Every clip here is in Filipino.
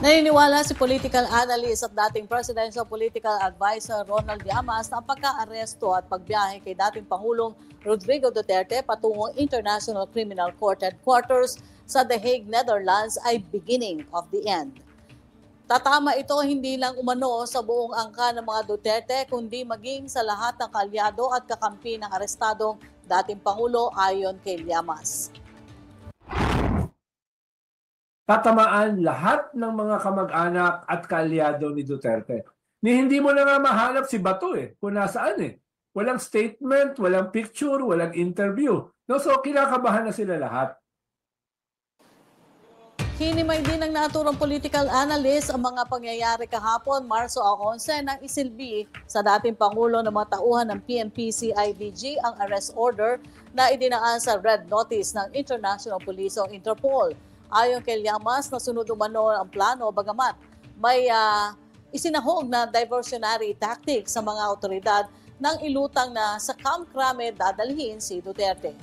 Naniniwala si political analyst at dating presidential political advisor Ronald Llamas na ang pagka-aresto at pagbiyahe kay dating Pangulong Rodrigo Duterte patungong International Criminal Court headquarters sa The Hague, Netherlands ay beginning of the end. Tatama ito hindi lang umano sa buong angka ng mga Duterte kundi maging sa lahat ng kaalyado at kakampi ng arestadong dating Pangulo ayon kay Llamas. Tatamaan lahat ng mga kamag-anak at kaalyado ni Duterte. Hindi mo na nga mahanap si Bato kung nasaan Walang statement, walang picture, walang interview. No, so kinakabahan na sila lahat. Hinimay din ng naturang political analyst ang mga pangyayari kahapon, Marso 11, nang isilbi sa dating Pangulo ng mga tauhan ng PNP-CIDG ang arrest order na idinaan sa red notice ng International Police o Interpol. Ayon kay Llamas, nasunod umano ang plano bagamat may isinahog na diversionary tactic sa mga otoridad nang ilutang na sa Camp Crame dadalhin si Duterte.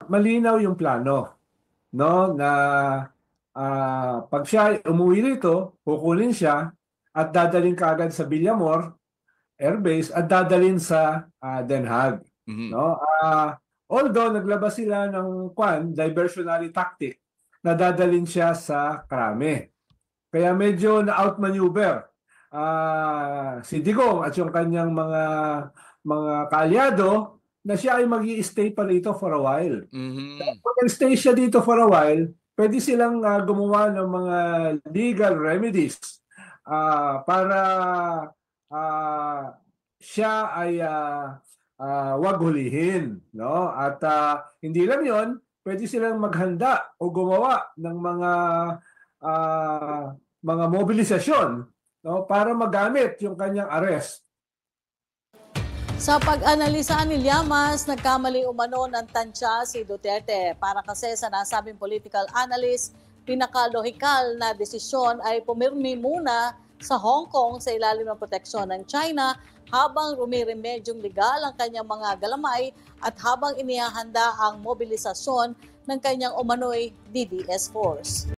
Malinaw yung plano, no, na pag siya umuwi rito, kukunin siya at dadalhin kaagad sa Villamor Air Base at dadalhin sa Den Haag. No? Although naglabas sila ng diversionary tactic na dadalhin siya sa Crame. Kaya medyo na-outmaneuver si Digong at yung kanyang mga kaalyado na siya ay mag-i-stay pa rito for a while. Pag stay siya dito for a while, pwede silang gumawa ng mga legal remedies para siya ay wag hulihin. No? At hindi lang yon, pwede silang maghanda o gumawa ng mga mobilisasyon, no? Para magamit yung kanyang arrest. Sa pag-analisa ni Llamas, nagkamali umano ng tansya si Duterte para kasi sa nasabing political analyst, pinakalohikal na desisyon ay pumirmi muna sa Hong Kong sa ilalim ng proteksyon ng China habang rumiremedyong legal ang kanyang mga galamay at habang inihahanda ang mobilisasyon ng kanyang umano'y DDS force.